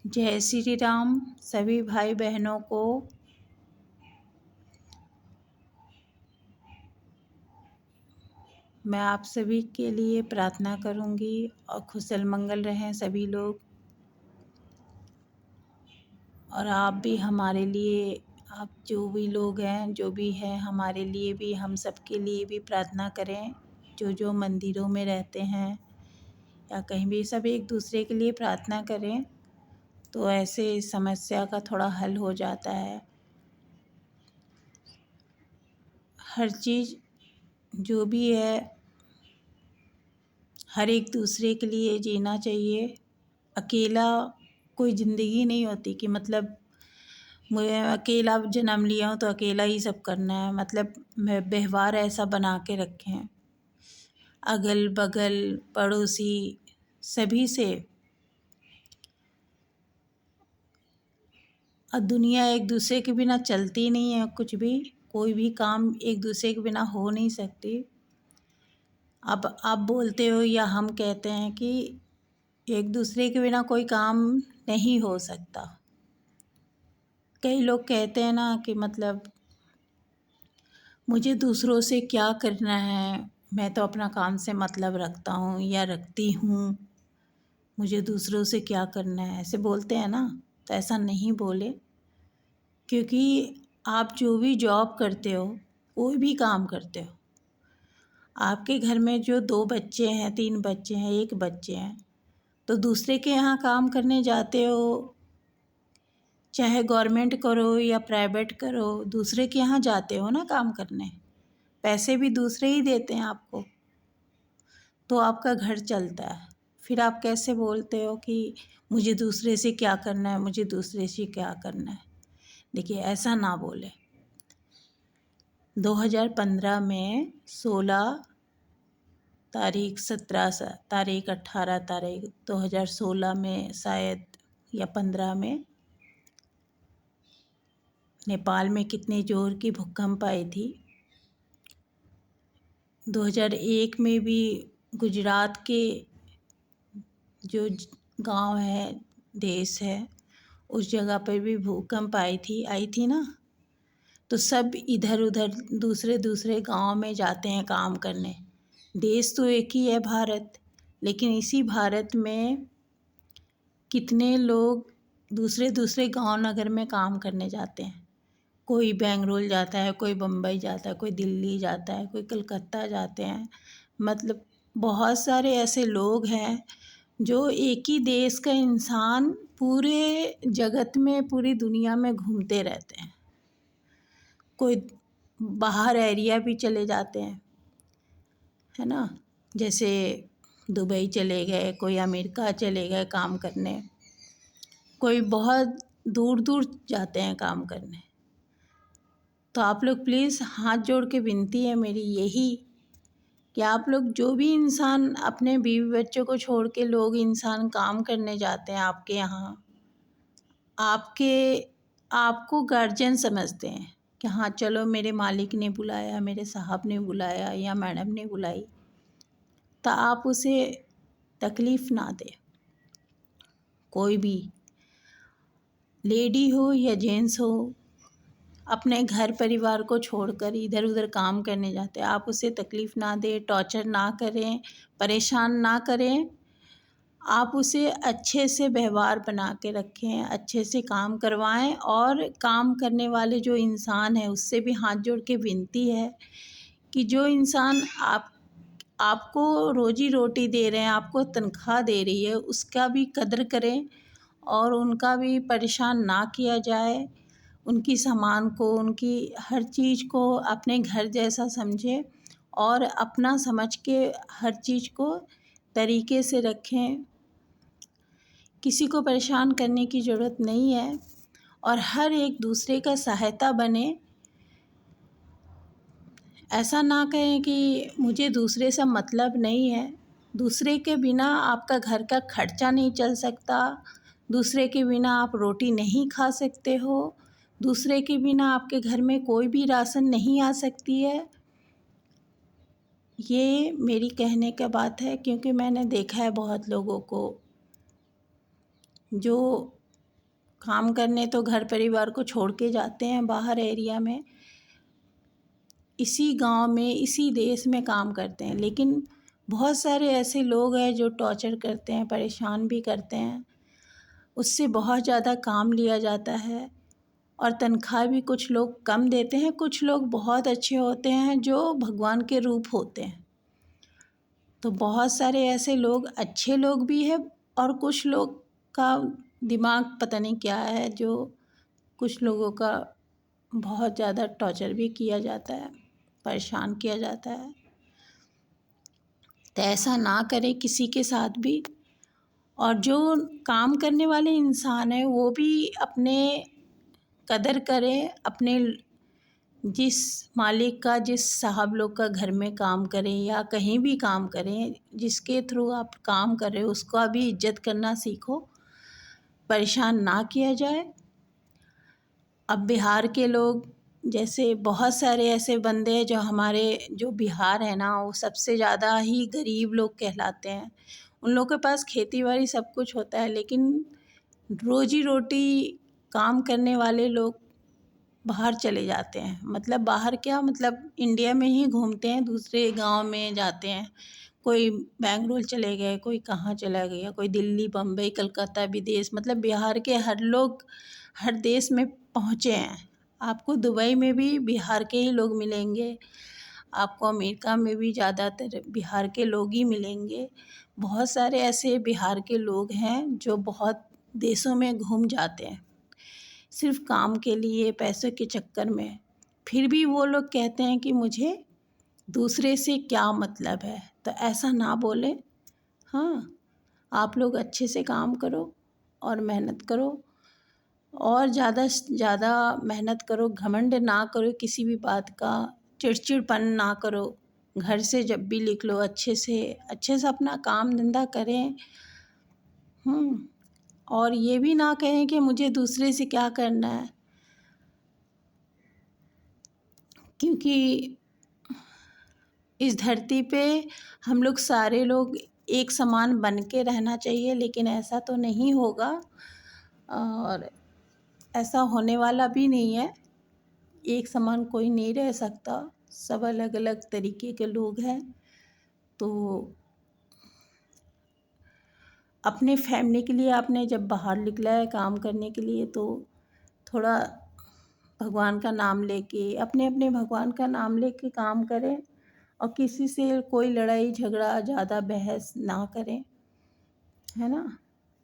जय श्री राम। सभी भाई बहनों को मैं आप सभी के लिए प्रार्थना करूंगी और कुशल मंगल रहें सभी लोग। और आप भी हमारे लिए, आप जो भी लोग हैं, जो भी हैं, हमारे लिए भी, हम सबके लिए भी प्रार्थना करें। जो जो मंदिरों में रहते हैं या कहीं भी, सब एक दूसरे के लिए प्रार्थना करें तो ऐसे समस्या का थोड़ा हल हो जाता है। हर चीज़ जो भी है, हर एक दूसरे के लिए जीना चाहिए। अकेला कोई ज़िंदगी नहीं होती कि मतलब मैं अकेला जन्म लिया हूँ तो अकेला ही सब करना है। मतलब व्यवहार ऐसा बना के रखें, अगल बगल पड़ोसी सभी से। और दुनिया एक दूसरे के बिना चलती नहीं है, कुछ भी, कोई भी काम एक दूसरे के बिना हो नहीं सकती। अब आप बोलते हो या हम कहते हैं कि एक दूसरे के बिना कोई काम नहीं हो सकता। कई लोग कहते हैं ना कि मतलब मुझे दूसरों से क्या करना है, मैं तो अपना काम से मतलब रखता हूँ या रखती हूँ, मुझे दूसरों से क्या करना है, ऐसे बोलते हैं ना। तो ऐसा नहीं बोले, क्योंकि आप जो भी जॉब करते हो, कोई भी काम करते हो, आपके घर में जो 2 बच्चे हैं, 3 बच्चे हैं, 1 बच्चे हैं, तो दूसरे के यहाँ काम करने जाते हो, चाहे गवर्नमेंट करो या प्राइवेट करो, दूसरे के यहाँ जाते हो ना काम करने, पैसे भी दूसरे ही देते हैं आपको, तो आपका घर चलता है। फिर आप कैसे बोलते हो कि मुझे दूसरे से क्या करना है, मुझे दूसरे से क्या करना है। देखिए, ऐसा ना बोले। 2015 में 16 तारीख, 17 तारीख, 18 तारीख 2016 में शायद या 15 में नेपाल में कितने ज़ोर की भूकंप आई थी। 2001 में भी गुजरात के जो गांव है, देश है, उस जगह पर भी भूकंप आई थी ना। तो सब इधर उधर दूसरे दूसरे गांव में जाते हैं काम करने। देश तो एक ही है, भारत, लेकिन इसी भारत में कितने लोग दूसरे दूसरे गांव नगर में काम करने जाते हैं। कोई बेंगलुरु जाता है, कोई बम्बई जाता है, कोई दिल्ली जाता है, कोई कलकत्ता जाते हैं। मतलब बहुत सारे ऐसे लोग हैं जो एक ही देश का इंसान पूरे जगत में, पूरी दुनिया में घूमते रहते हैं। कोई बाहर एरिया भी चले जाते हैं, है ना। जैसे दुबई चले गए, कोई अमेरिका चले गए काम करने, कोई बहुत दूर दूर जाते हैं काम करने। तो आप लोग प्लीज़, हाथ जोड़ के विनती है मेरी यही कि आप लोग जो भी इंसान अपने बीवी बच्चों को छोड़ के लोग इंसान काम करने जाते हैं आपके यहाँ, आपको गार्जियन समझते हैं कि हाँ चलो मेरे मालिक ने बुलाया, मेरे साहब ने बुलाया या मैडम ने बुलाई, तो आप उसे तकलीफ़ ना दें। कोई भी लेडी हो या जेंट्स हो, अपने घर परिवार को छोड़कर इधर उधर काम करने जाते हैं, आप उसे तकलीफ़ ना दें, टॉर्चर ना करें, परेशान ना करें। आप उसे अच्छे से व्यवहार बना के रखें, अच्छे से काम करवाएं। और काम करने वाले जो इंसान है उससे भी हाथ जोड़ के विनती है कि जो इंसान आपको रोजी रोटी दे रहे हैं, आपको तनख्वाह दे रही है, उसका भी कदर करें और उनका भी परेशान ना किया जाए। उनकी सामान को, उनकी हर चीज़ को अपने घर जैसा समझें और अपना समझ के हर चीज़ को तरीके से रखें। किसी को परेशान करने की ज़रूरत नहीं है और हर एक दूसरे का सहायता बने। ऐसा ना कहें कि मुझे दूसरे से मतलब नहीं है। दूसरे के बिना आपका घर का खर्चा नहीं चल सकता, दूसरे के बिना आप रोटी नहीं खा सकते हो, दूसरे के बिना आपके घर में कोई भी राशन नहीं आ सकती है। ये मेरी कहने का बात है, क्योंकि मैंने देखा है बहुत लोगों को जो काम करने तो घर परिवार को छोड़ के जाते हैं बाहर एरिया में, इसी गांव में, इसी देश में काम करते हैं। लेकिन बहुत सारे ऐसे लोग हैं जो टॉर्चर करते हैं, परेशान भी करते हैं, उससे बहुत ज़्यादा काम लिया जाता है और तनख्वाह भी कुछ लोग कम देते हैं। कुछ लोग बहुत अच्छे होते हैं जो भगवान के रूप होते हैं। तो बहुत सारे ऐसे लोग, अच्छे लोग भी हैं और कुछ लोग का दिमाग पता नहीं क्या है, जो कुछ लोगों का बहुत ज़्यादा टॉर्चर भी किया जाता है, परेशान किया जाता है। तो ऐसा ना करें किसी के साथ भी। और जो काम करने वाले इंसान हैं वो भी अपने कदर करें, अपने जिस मालिक का, जिस साहब लोग का घर में काम करें या कहीं भी काम करें, जिसके थ्रू आप काम कर रहे हो उसका भी इज्जत करना सीखो, परेशान ना किया जाए। अब बिहार के लोग, जैसे बहुत सारे ऐसे बंदे हैं जो हमारे, जो बिहार है ना, वो सबसे ज़्यादा ही गरीब लोग कहलाते हैं। उन लोगों के पास खेती बाड़ी सब कुछ होता है, लेकिन रोजी रोटी काम करने वाले लोग बाहर चले जाते हैं। मतलब बाहर क्या, मतलब इंडिया में ही घूमते हैं, दूसरे गांव में जाते हैं। कोई बेंगलोर चले गए, कोई कहाँ चला गया, कोई दिल्ली, बम्बई, कलकत्ता, विदेश। मतलब बिहार के हर लोग हर देश में पहुँचे हैं। आपको दुबई में भी बिहार के ही लोग मिलेंगे, आपको अमेरिका में भी ज़्यादातर बिहार के लोग ही मिलेंगे। बहुत सारे ऐसे बिहार के लोग हैं जो बहुत देशों में घूम जाते हैं सिर्फ काम के लिए, पैसों के चक्कर में। फिर भी वो लोग कहते हैं कि मुझे दूसरे से क्या मतलब है। तो ऐसा ना बोलें। हाँ, आप लोग अच्छे से काम करो और मेहनत करो, और ज़्यादा से ज़्यादा मेहनत करो, घमंड ना करो किसी भी बात का, चिड़चिड़पन ना करो। घर से जब भी निकलो अच्छे से अपना काम धंधा करें। और ये भी ना कहें कि मुझे दूसरे से क्या करना है, क्योंकि इस धरती पे हम लोग सारे लोग एक समान बन के रहना चाहिए, लेकिन ऐसा तो नहीं होगा और ऐसा होने वाला भी नहीं है। एक समान कोई नहीं रह सकता, सब अलग अलग तरीके के लोग हैं। तो अपने फैमिली के लिए आपने जब बाहर निकला है काम करने के लिए, तो थोड़ा भगवान का नाम लेके, अपने अपने भगवान का नाम लेके काम करें और किसी से कोई लड़ाई झगड़ा, ज़्यादा बहस ना करें, है ना।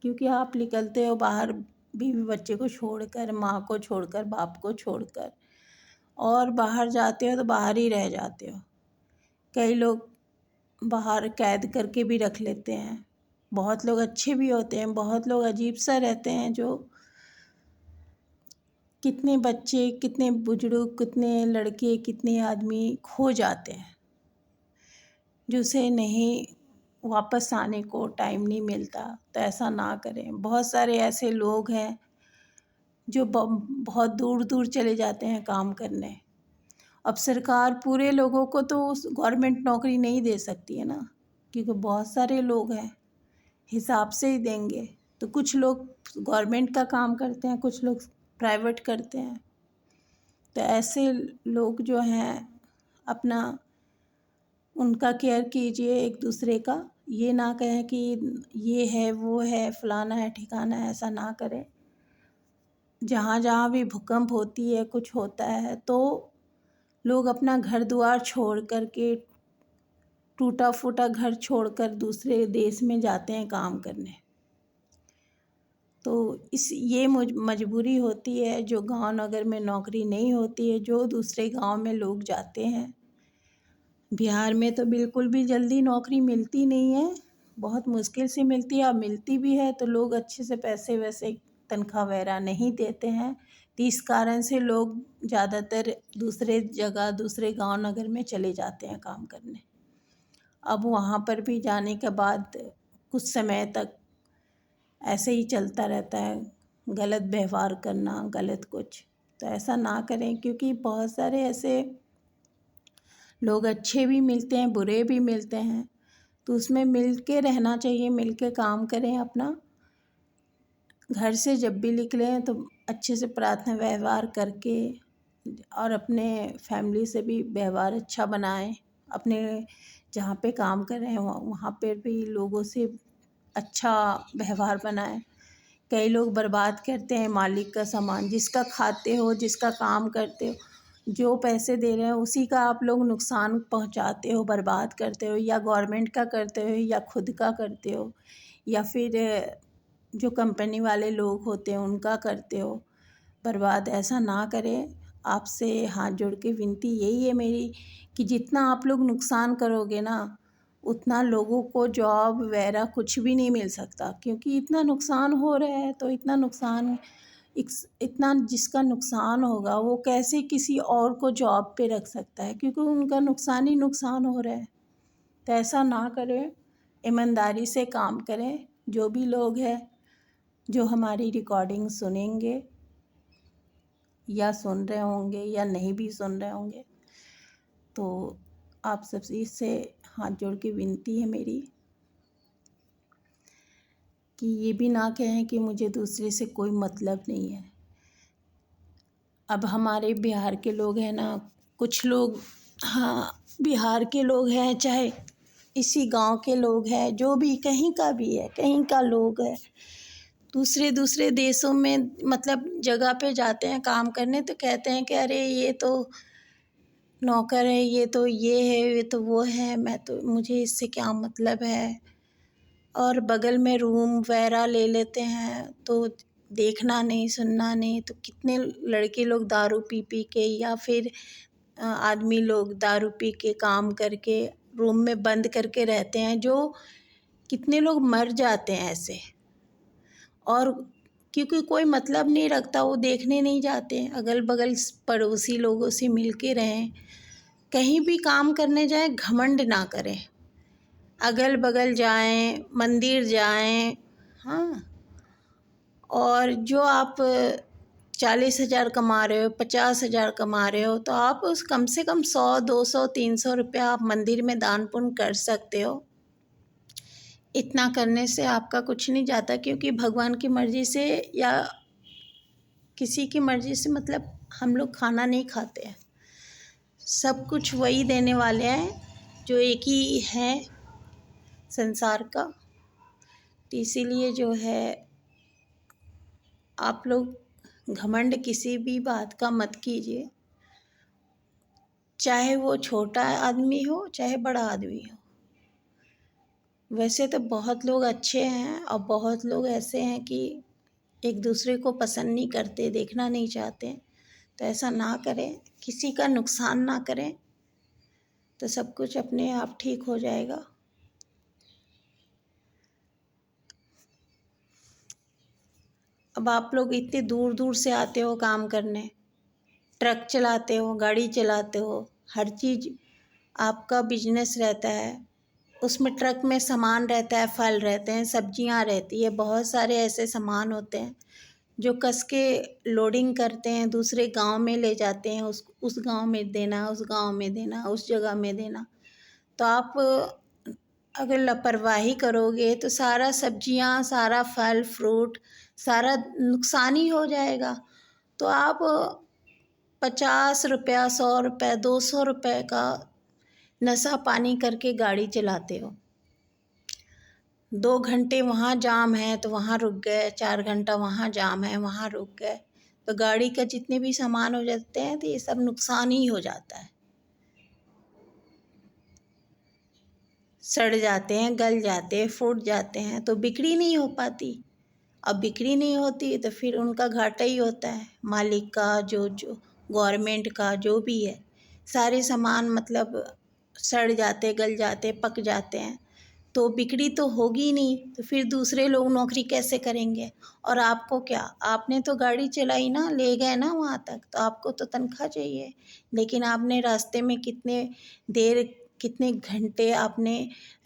क्योंकि आप निकलते हो बाहर बीवी बच्चे को छोड़कर, माँ को छोड़कर, बाप को छोड़कर, और बाहर जाते हो तो बाहर ही रह जाते हो। कई लोग बाहर कैद करके भी रख लेते हैं। बहुत लोग अच्छे भी होते हैं, बहुत लोग अजीब सा रहते हैं, जो कितने बच्चे, कितने बुजुर्ग, कितने लड़के, कितने आदमी खो जाते हैं, जिसे नहीं वापस आने को टाइम नहीं मिलता। तो ऐसा ना करें। बहुत सारे ऐसे लोग हैं जो बहुत दूर दूर चले जाते हैं काम करने। अब सरकार पूरे लोगों को तो गवर्नमेंट नौकरी नहीं दे सकती है ना, क्योंकि बहुत सारे लोग हैं, हिसाब से ही देंगे। तो कुछ लोग गवर्नमेंट का काम करते हैं, कुछ लोग प्राइवेट करते हैं। तो ऐसे लोग जो हैं अपना, उनका केयर कीजिए एक दूसरे का। ये ना कहें कि ये है, वो है, फलाना है, ठिकाना है, ऐसा ना करें। जहाँ जहाँ भी भूकंप होती है, कुछ होता है, तो लोग अपना घर द्वार छोड़ कर के, टूटा फूटा घर छोड़कर दूसरे देश में जाते हैं काम करने। तो ये मजबूरी होती है, जो गांव नगर में नौकरी नहीं होती है, जो दूसरे गांव में लोग जाते हैं। बिहार में तो बिल्कुल भी जल्दी नौकरी मिलती नहीं है, बहुत मुश्किल से मिलती है। अब मिलती भी है तो लोग अच्छे से पैसे वैसे तनख्वाह वगैरह नहीं देते हैं। तो इस कारण से लोग ज़्यादातर दूसरे जगह, दूसरे गांव नगर में चले जाते हैं काम करने। अब वहाँ पर भी जाने के बाद कुछ समय तक ऐसे ही चलता रहता है, गलत व्यवहार करना, गलत कुछ। तो ऐसा ना करें, क्योंकि बहुत सारे ऐसे लोग अच्छे भी मिलते हैं, बुरे भी मिलते हैं। तो उसमें मिल के रहना चाहिए, मिल के काम करें अपना, घर से जब भी निकलें तो अच्छे से प्रार्थना व्यवहार करके और अपने फैमिली से भी व्यवहार अच्छा बनाएं। अपने जहाँ पे काम कर रहे हैं वहाँ पर भी लोगों से अच्छा व्यवहार बनाएं। कई लोग बर्बाद करते हैं मालिक का सामान, जिसका खाते हो, जिसका काम करते हो, जो पैसे दे रहे हैं उसी का आप लोग नुकसान पहुंचाते हो, बर्बाद करते हो, या गवर्नमेंट का करते हो या खुद का करते हो, या फिर जो कंपनी वाले लोग होते हैं उनका करते हो बर्बाद। ऐसा ना करें। आपसे हाथ जोड़ के विनती यही है मेरी कि जितना आप लोग नुकसान करोगे ना उतना लोगों को जॉब वगैरह कुछ भी नहीं मिल सकता, क्योंकि इतना नुकसान हो रहा है। तो इतना नुकसान इतना जिसका नुकसान होगा वो कैसे किसी और को जॉब पे रख सकता है, क्योंकि उनका नुकसान ही नुकसान हो रहा है। तो ऐसा ना करें, ईमानदारी से काम करें। जो भी लोग हैं जो हमारी रिकॉर्डिंग सुनेंगे या सुन रहे होंगे या नहीं भी सुन रहे होंगे, तो आप सबसे से हाथ जोड़ के विनती है मेरी कि ये भी ना कहें कि मुझे दूसरे से कोई मतलब नहीं है। अब हमारे बिहार के लोग हैं ना, कुछ लोग, हाँ बिहार के लोग हैं, चाहे इसी गांव के लोग हैं, जो भी कहीं का भी है, कहीं का लोग है, दूसरे दूसरे देशों में मतलब जगह पे जाते हैं काम करने, तो कहते हैं कि अरे ये तो नौकर है, ये तो ये है, ये तो वो है, मुझे इससे क्या मतलब है। और बगल में रूम वगैरह ले लेते हैं तो देखना नहीं, सुनना नहीं। तो कितने लड़के लोग दारू पी पी के या फिर आदमी लोग दारू पी के काम करके रूम में बंद करके रहते हैं, जो कितने लोग मर जाते हैं ऐसे। और क्योंकि कोई मतलब नहीं रखता, वो देखने नहीं जाते हैं। अगल बगल पड़ोसी लोगों से मिल के रहें। कहीं भी काम करने जाएं घमंड ना करें, अगल बगल जाएं, मंदिर जाएं। हाँ, और जो आप 40,000 कमा रहे हो, 50,000 कमा रहे हो, तो आप उस कम से कम 100, 200, 300 रुपया आप मंदिर में दान पुण्य कर सकते हो। इतना करने से आपका कुछ नहीं जाता, क्योंकि भगवान की मर्ज़ी से या किसी की मर्ज़ी से मतलब हम लोग खाना नहीं खाते हैं। सब कुछ वही देने वाले हैं जो एक ही है संसार का। तो इसीलिए जो है आप लोग घमंड किसी भी बात का मत कीजिए, चाहे वो छोटा आदमी हो चाहे बड़ा आदमी हो। वैसे तो बहुत लोग अच्छे हैं और बहुत लोग ऐसे हैं कि एक दूसरे को पसंद नहीं करते, देखना नहीं चाहते। तो ऐसा ना करें, किसी का नुकसान ना करें, तो सब कुछ अपने आप ठीक हो जाएगा। अब आप लोग इतने दूर दूर से आते हो काम करने, ट्रक चलाते हो, गाड़ी चलाते हो, हर चीज़ आपका बिजनेस रहता है। उसमें ट्रक में सामान रहता है, फल रहते हैं, सब्जियां रहती है, बहुत सारे ऐसे सामान होते हैं जो कस के लोडिंग करते हैं, दूसरे गांव में ले जाते हैं, उस गांव में देना, उस गांव में देना, उस जगह में देना। तो आप अगर लापरवाही करोगे तो सारा सब्जियां, सारा फल फ्रूट सारा नुकसान ही हो जाएगा। तो आप 50 रुपया, 100 रुपये, 200 रुपये का नशा पानी करके गाड़ी चलाते हो। 2 घंटे वहाँ जाम है तो वहाँ रुक गए, 4 घंटा वहाँ जाम है वहाँ रुक गए, तो गाड़ी का जितने भी सामान हो जाते हैं तो ये सब नुकसान ही हो जाता है। सड़ जाते हैं, गल जाते हैं, फूट जाते हैं, तो बिक्री नहीं हो पाती। अब बिक्री नहीं होती तो फिर उनका घाटा ही होता है, मालिक का, जो गवर्नमेंट का जो भी है। सारे सामान मतलब सड़ जाते, गल जाते, पक जाते हैं, तो बिक्री तो होगी नहीं, तो फिर दूसरे लोग नौकरी कैसे करेंगे। और आपको क्या, आपने तो गाड़ी चलाई ना, ले गए ना वहाँ तक, तो आपको तो तनख्वाह चाहिए। लेकिन आपने रास्ते में कितने घंटे आपने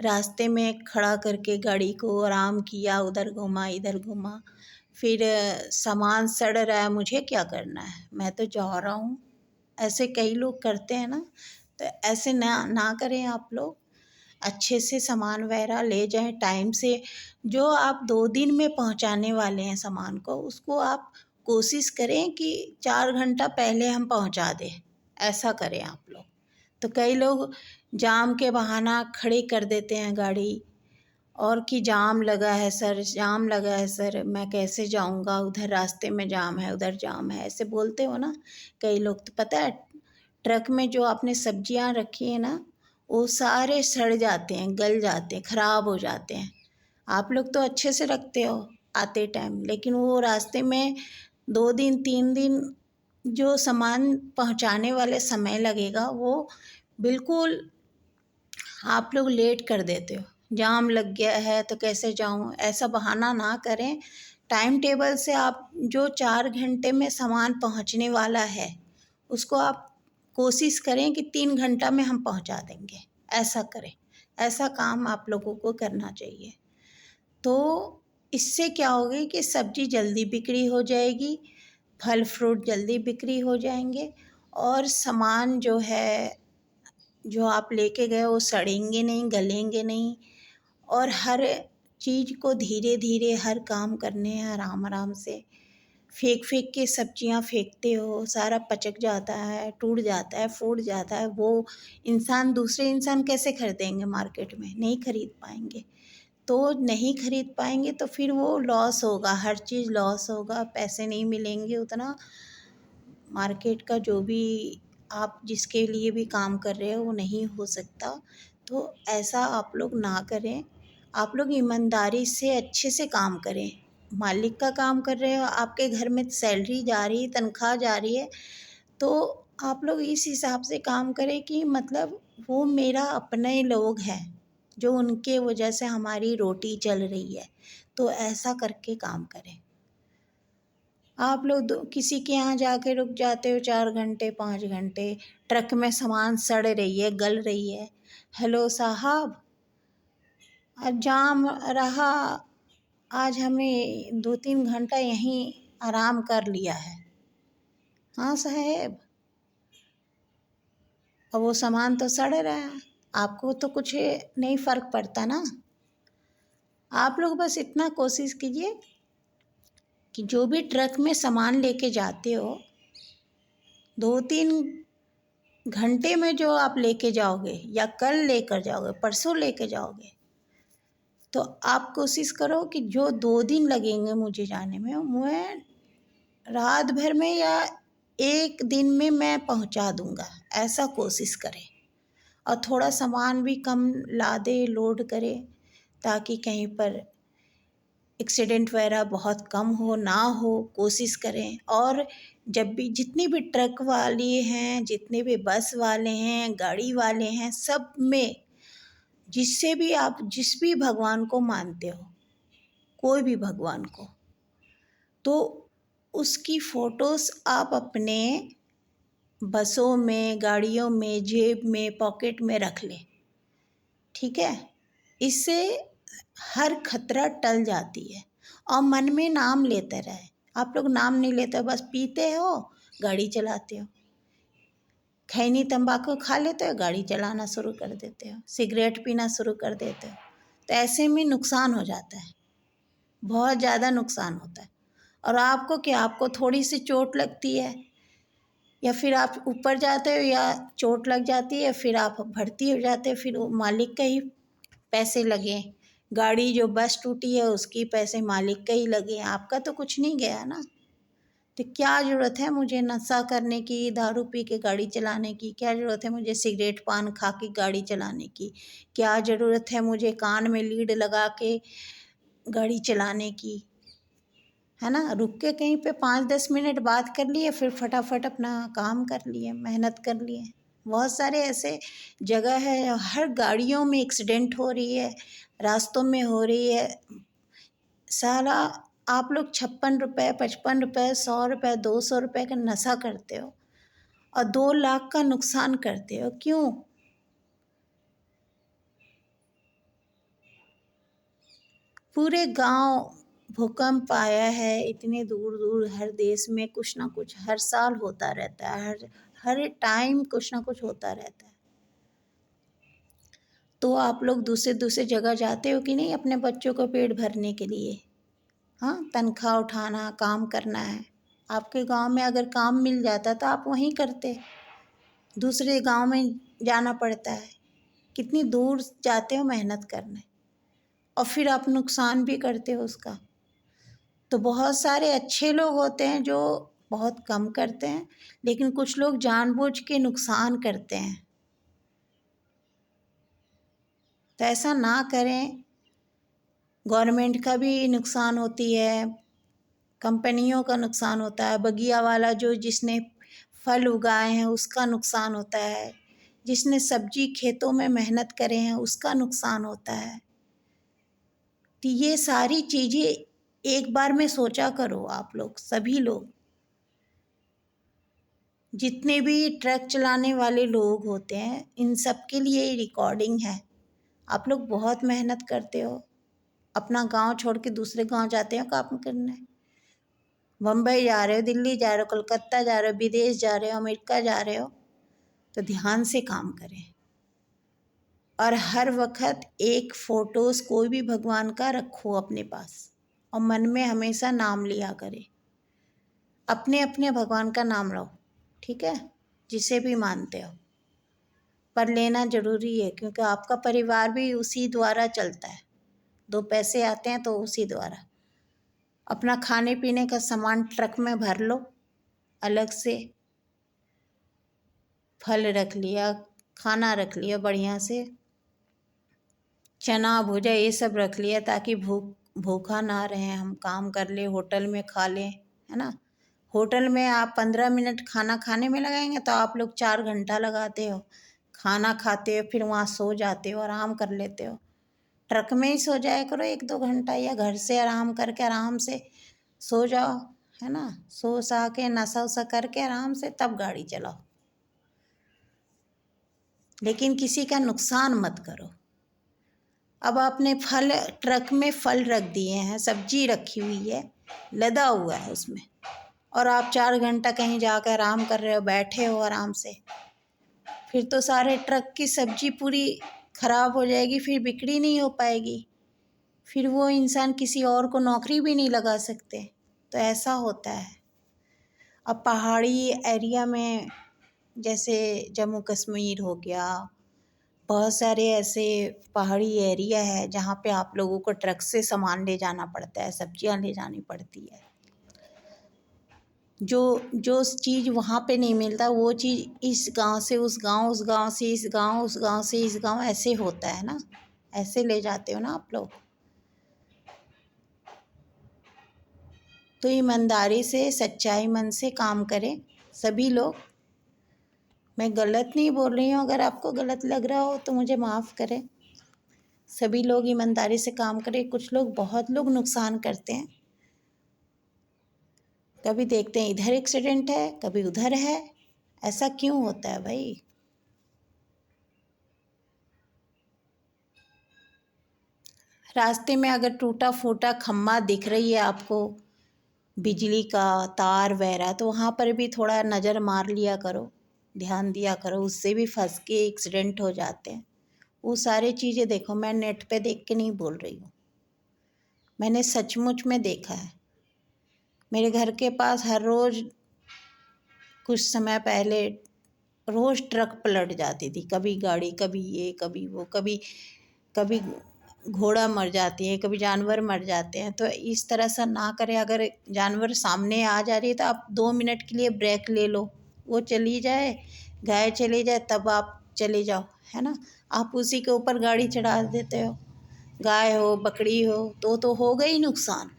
रास्ते में खड़ा करके गाड़ी को आराम किया, उधर घुमा इधर घुमा, फिर सामान सड़ रहा है, मुझे क्या करना है, मैं तो जा रहा हूँ। ऐसे कई लोग करते हैं ना, तो ऐसे ना करें आप लोग। अच्छे से सामान वगैरह ले जाएं टाइम से। जो आप 2 दिन में पहुंचाने वाले हैं सामान को, उसको आप कोशिश करें कि 4 घंटा पहले हम पहुंचा दें, ऐसा करें आप लोग। तो कई लोग जाम के बहाना खड़े कर देते हैं गाड़ी, और कि जाम लगा है सर, जाम लगा है सर, मैं कैसे जाऊंगा, उधर रास्ते में जाम है, उधर जाम है, ऐसे बोलते हो ना कई लोग। तो पता है ट्रक में जो आपने सब्जियां रखी है ना, वो सारे सड़ जाते हैं, गल जाते हैं, ख़राब हो जाते हैं। आप लोग तो अच्छे से रखते हो आते टाइम, लेकिन वो रास्ते में 2 दिन 3 दिन जो सामान पहुंचाने वाले समय लगेगा, वो बिल्कुल आप लोग लेट कर देते हो। जाम लग गया है तो कैसे जाऊं, ऐसा बहाना ना करें। टाइम टेबल से आप जो 4 घंटे में सामान पहुंचने वाला है, उसको आप कोशिश करें कि 3 घंटा में हम पहुंचा देंगे, ऐसा करें। ऐसा काम आप लोगों को करना चाहिए। तो इससे क्या होगी कि सब्ज़ी जल्दी बिक्री हो जाएगी, फल फ्रूट जल्दी बिक्री हो जाएंगे, और सामान जो है जो आप लेके गए वो सड़ेंगे नहीं, गलेंगे नहीं। और हर चीज़ को धीरे धीरे हर काम करने हैं, आराम आराम से। फेंक फेंक के सब्जियां फेंकते हो, सारा पचक जाता है, टूट जाता है, फूट जाता है। वो इंसान, दूसरे इंसान कैसे खरीदेंगे मार्केट में? नहीं खरीद पाएंगे। तो नहीं खरीद पाएंगे तो फिर वो लॉस होगा, हर चीज़ लॉस होगा, पैसे नहीं मिलेंगे उतना। मार्केट का जो भी आप जिसके लिए भी काम कर रहे हो वो नहीं हो सकता। तो ऐसा आप लोग ना करें। आप लोग ईमानदारी से अच्छे से काम करें। मालिक का काम कर रहे हो, आपके घर में सैलरी जा रही, तनख्वाह जा रही है, तो आप लोग इस हिसाब से काम करें कि मतलब वो मेरा अपने लोग हैं, जो उनके वजह से हमारी रोटी चल रही है। तो ऐसा करके काम करें। आप लोग किसी के यहाँ जाके रुक जाते हो 4 घंटे 5 घंटे, ट्रक में सामान सड़ रही है, गल रही है। हेलो साहब, आज जाम रहा, आज हमें 2-3 घंटा यहीं आराम कर लिया है। हाँ साहेब, अब वो सामान तो सड़ रहा है, आपको तो कुछ नहीं फ़र्क पड़ता ना। आप लोग बस इतना कोशिश कीजिए कि जो भी ट्रक में सामान लेके जाते हो, 2-3 घंटे में जो आप लेके जाओगे, या कल लेकर जाओगे, परसों लेके जाओगे, तो आप कोशिश करो कि जो 2 दिन लगेंगे मुझे जाने में, मैं रात भर में या 1 दिन में मैं पहुंचा दूंगा, ऐसा कोशिश करें। और थोड़ा सामान भी कम लादे, लोड करें, ताकि कहीं पर एक्सीडेंट वगैरह बहुत कम हो, ना हो, कोशिश करें। और जब भी जितनी भी ट्रक वाली हैं, जितने भी बस वाले हैं, गाड़ी वाले हैं, सब में जिससे भी आप जिस भी भगवान को मानते हो, कोई भी भगवान को, तो उसकी फ़ोटोज़ आप अपने बसों में, गाड़ियों में, जेब में, पॉकेट में रख लें। ठीक है? इससे हर खतरा टल जाती है। और मन में नाम लेते रहे। आप लोग नाम नहीं लेते हो, बस पीते हो, गाड़ी चलाते हो। खैनी तंबाकू खा लेते हो, गाड़ी चलाना शुरू कर देते हो, सिगरेट पीना शुरू कर देते हो। तो ऐसे में नुकसान हो जाता है, बहुत ज़्यादा नुकसान होता है। और आपको क्या, आपको थोड़ी सी चोट लगती है, या फिर आप ऊपर जाते हो, या चोट लग जाती है, फिर आप भर्ती हो जाते हो, फिर वो मालिक का ही पैसे लगे। गाड़ी जो बस टूटी है उसकी पैसे मालिक के ही लगे, आपका तो कुछ नहीं गया ना। तो क्या ज़रूरत है मुझे नशा करने की, दारू पी के गाड़ी चलाने की? क्या ज़रूरत है मुझे सिगरेट पान खा के गाड़ी चलाने की? क्या ज़रूरत है मुझे कान में लीड लगा के गाड़ी चलाने की? है ना? रुक के कहीं पे 5-10 मिनट बात कर लिए, फिर फटाफट अपना काम कर लिए, मेहनत कर लिए। बहुत सारे ऐसे जगह है, हर गाड़ियों में एक्सीडेंट हो रही है, रास्तों में हो रही है। सारा आप लोग 56 रुपये 55 रुपये 100 रुपये 200 रुपये का नशा करते हो, और 2 लाख का नुकसान करते हो। क्यों? पूरे गांव भूकंप आया है, इतने दूर दूर हर देश में कुछ ना कुछ हर साल होता रहता है, हर हर टाइम कुछ ना कुछ होता रहता है। तो आप लोग दूसरे दूसरे जगह जाते हो कि नहीं अपने बच्चों को पेट भरने के लिए? हाँ, तनख्वाह उठाना, काम करना है। आपके गांव में अगर काम मिल जाता तो आप वहीं करते, दूसरे गांव में जाना पड़ता है। कितनी दूर जाते हो मेहनत करने, और फिर आप नुकसान भी करते हो उसका। तो बहुत सारे अच्छे लोग होते हैं जो बहुत कम करते हैं, लेकिन कुछ लोग जानबूझ के नुकसान करते हैं। तो ऐसा ना करें। गवर्नमेंट का भी नुकसान होती है, कंपनियों का नुकसान होता है, बगिया वाला जो जिसने फल उगाए हैं उसका नुकसान होता है, जिसने सब्जी खेतों में मेहनत करे हैं उसका नुकसान होता है। तो ये सारी चीज़ें एक बार में सोचा करो आप लोग, सभी लोग, जितने भी ट्रक चलाने वाले लोग होते हैं, इन सब के लिए रिकॉर्डिंग है। आप लोग बहुत मेहनत करते हो, अपना गांव छोड़ के दूसरे गांव जाते हो काम करने। बम्बई जा रहे हो, दिल्ली जा रहे हो, कलकत्ता जा रहे हो, विदेश जा रहे हो, अमेरिका जा रहे हो, तो ध्यान से काम करें। और हर वक्त एक फ़ोटोज़ कोई भी भगवान का रखो अपने पास, और मन में हमेशा नाम लिया करें। अपने अपने भगवान का नाम लो, ठीक है, जिसे भी मानते हो, पर लेना ज़रूरी है, क्योंकि आपका परिवार भी उसी द्वारा चलता है। 2 पैसे आते हैं तो उसी द्वारा। अपना खाने पीने का सामान ट्रक में भर लो, अलग से फल रख लिया, खाना रख लिया बढ़िया से, चना भुजा ये सब रख लिया, ताकि भूखा ना रहें, हम काम कर ले, होटल में खा लें, है ना। होटल में आप 15 मिनट खाना खाने में लगाएंगे तो आप लोग 4 घंटा लगाते हो। खाना खाते हो, फिर वहाँ सो जाते हो, आराम कर लेते हो। ट्रक में ही सो जाया करो 1-2 घंटा, या घर से आराम करके आराम से सो जाओ, है ना। सो सा के नशा उसा करके आराम से तब गाड़ी चलाओ, लेकिन किसी का नुकसान मत करो। अब आपने फल, ट्रक में फल रख दिए हैं, सब्जी रखी हुई है, लदा हुआ है उसमें, और आप 4 घंटा कहीं जाकर आराम कर रहे हो, बैठे हो आराम से, फिर तो सारे ट्रक की सब्जी पूरी खराब हो जाएगी, फिर बिक्री नहीं हो पाएगी, फिर वो इंसान किसी और को नौकरी भी नहीं लगा सकते। तो ऐसा होता है। अब पहाड़ी एरिया में, जैसे जम्मू कश्मीर हो गया, बहुत सारे ऐसे पहाड़ी एरिया है जहाँ पे आप लोगों को ट्रक से सामान ले जाना पड़ता है, सब्जियाँ ले जानी पड़ती है। जो जो चीज़ वहाँ पे नहीं मिलता, वो चीज़ इस गांव से उस गांव, उस गांव से इस गांव, उस गांव से इस गांव, ऐसे होता है ना। ऐसे ले जाते हो ना आप लोग। तो ईमानदारी से, सच्चाई मन से काम करें सभी लोग। मैं गलत नहीं बोल रही हूँ, अगर आपको गलत लग रहा हो तो मुझे माफ़ करें। सभी लोग ईमानदारी से काम करें। कुछ लोग, बहुत लोग नुकसान करते हैं। कभी देखते हैं इधर एक्सीडेंट है, कभी उधर है। ऐसा क्यों होता है भाई? रास्ते में अगर टूटा फूटा खम्भा दिख रही है आपको, बिजली का तार वगैरह, तो वहाँ पर भी थोड़ा नज़र मार लिया करो, ध्यान दिया करो। उससे भी फंस के एक्सीडेंट हो जाते हैं। वो सारी चीज़ें देखो, मैं नेट पे देख के नहीं बोल रही हूँ, मैंने सचमुच में देखा है। मेरे घर के पास हर रोज़, कुछ समय पहले, रोज़ ट्रक पलट जाती थी। कभी गाड़ी, कभी ये, कभी वो, कभी कभी घोड़ा मर जाती है, कभी जानवर मर जाते हैं। तो इस तरह से ना करें। अगर जानवर सामने आ जा रही है तो आप 2 मिनट के लिए ब्रेक ले लो, वो चली जाए, गाय चली जाए, तब आप चले जाओ, है ना। आप उसी के ऊपर गाड़ी चढ़ा देते हो, गाय हो, बकरी हो, तो हो गई नुकसान।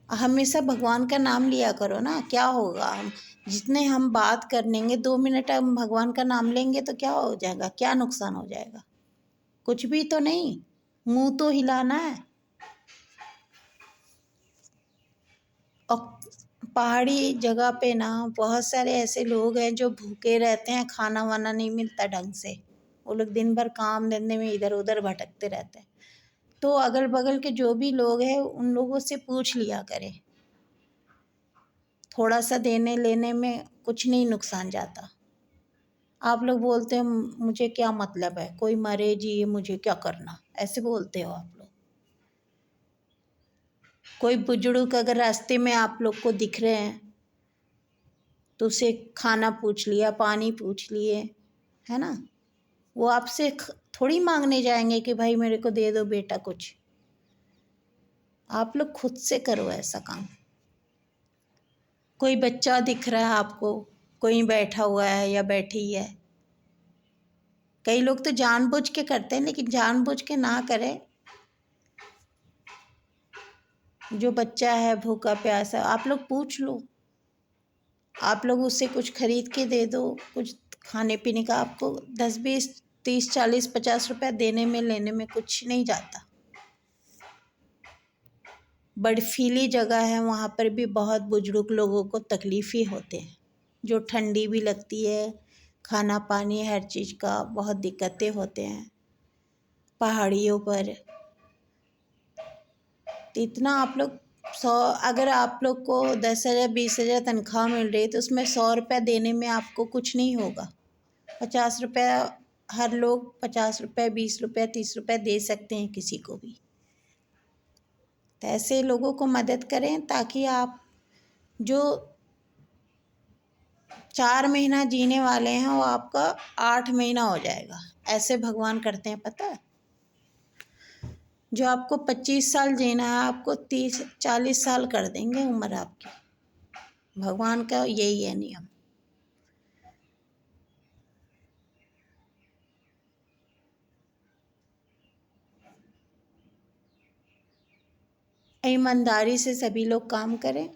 हमेशा भगवान का नाम लिया करो ना, क्या होगा। हम जितने हम बात कर लेंगे, 2 मिनट हम भगवान का नाम लेंगे तो क्या हो जाएगा, क्या नुकसान हो जाएगा? कुछ भी तो नहीं, मुंह तो हिलाना है। और पहाड़ी जगह पे ना बहुत सारे ऐसे लोग हैं जो भूखे रहते हैं, खाना वाना नहीं मिलता ढंग से। वो लोग दिन भर काम धंधे में इधर उधर भटकते रहते हैं। तो अगल बगल के जो भी लोग हैं उन लोगों से पूछ लिया करें। थोड़ा सा देने लेने में कुछ नहीं नुकसान जाता। आप लोग बोलते हैं मुझे क्या मतलब है, कोई मरे जिए मुझे क्या करना, ऐसे बोलते हो आप लोग। कोई बुजुर्ग अगर रास्ते में आप लोग को दिख रहे हैं तो उसे खाना पूछ लिया, पानी पूछ लिए, है ना। वो आपसे थोड़ी मांगने जाएंगे कि भाई मेरे को दे दो बेटा कुछ। आप लोग खुद से करो ऐसा काम। कोई बच्चा दिख रहा है आपको, कोई बैठा हुआ है या बैठी है, कई लोग तो जानबूझ के करते हैं, लेकिन जानबूझ के ना करें। जो बच्चा है भूखा प्यासा, आप लोग पूछ लो, आप लोग उससे कुछ खरीद के दे दो, कुछ खाने पीने का। आपको 10 20 30 40 50 रुपया देने में लेने में कुछ नहीं जाता। बर्फीली जगह है, वहाँ पर भी बहुत बुजुर्ग लोगों को तकलीफ़ ही होते हैं, जो ठंडी भी लगती है, खाना पानी हर चीज़ का बहुत दिक्कतें होते हैं पहाड़ियों पर। तो इतना आप लोग 100, अगर आप लोग को 10,000 20,000 तनख्वाह मिल रही है तो उसमें 100 रुपया देने में आपको कुछ नहीं होगा। 50 रुपया, हर लोग 50 रुपये 20 रुपये 30 रुपये दे सकते हैं किसी को भी। तो ऐसे लोगों को मदद करें ताकि आप जो 4 महीना जीने वाले हैं वो आपका 8 महीना हो जाएगा। ऐसे भगवान करते हैं, पता है। जो आपको 25 साल जीना है आपको 30 40 साल कर देंगे उम्र आपकी। भगवान का यही है नियम। ईमानदारी से सभी लोग काम करें।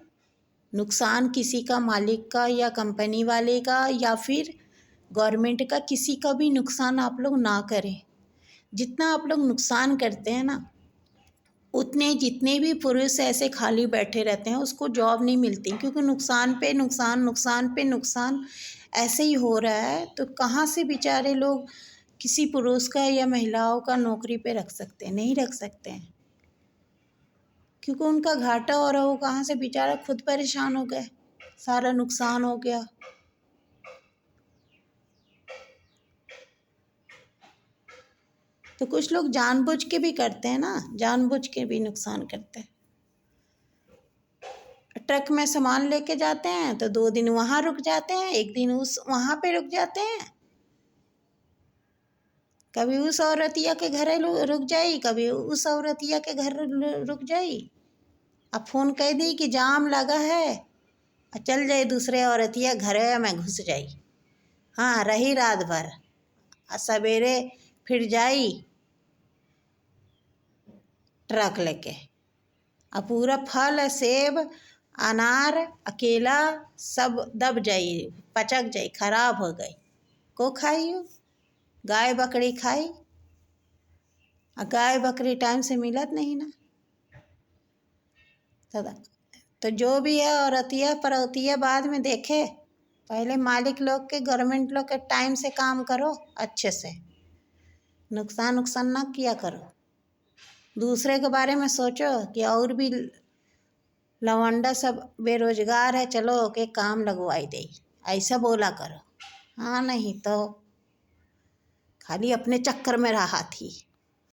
नुकसान किसी का, मालिक का या कंपनी वाले का या फिर गवर्नमेंट का, किसी का भी नुकसान आप लोग ना करें। जितना आप लोग नुकसान करते हैं ना, उतने जितने भी पुरुष ऐसे खाली बैठे रहते हैं उसको जॉब नहीं मिलती, क्योंकि नुकसान पे नुकसान, नुकसान पे नुकसान ऐसे ही हो रहा है। तो कहाँ से बेचारे लोग किसी पुरुष का या महिलाओं का नौकरी पे रख सकते हैं? नहीं रख सकते हैं, क्योंकि उनका घाटा हो रहा हो। कहाँ से बेचारा खुद परेशान हो गए, सारा नुकसान हो गया। तो कुछ लोग जानबूझ के भी करते हैं ना, जानबूझ के भी नुकसान करते हैं। ट्रक में सामान लेके जाते हैं तो 2 दिन वहाँ रुक जाते हैं, 1 दिन उस वहाँ पे रुक जाते हैं। कभी उस औरतिया के घर रुक जाई, कभी उस औरतिया के घर रुक जाई। अब फ़ोन कह दी कि जाम लगा है, और चल जाए दूसरे औरतिया घर में घुस जाई। हाँ, रही रात भर, और सवेरे फिर जाई ट्रक लेके, और पूरा फल सेब अनार केला सब दब जाई, पचक जाई, खराब हो गई। को खाई हो? गाय बकरी खाई, और गाय बकरी टाइम से मिलत नहीं ना। तो जो भी है औरतिया परौतिया बाद में देखे, पहले मालिक लोग के, गवर्नमेंट लोग के टाइम से काम करो, अच्छे से नुकसान ना किया करो। दूसरे के बारे में सोचो कि और भी लवंडा सब बेरोजगार है, चलो के काम लगवाई दे, ऐसा बोला करो। हाँ, नहीं तो खाली अपने चक्कर में रहा थी।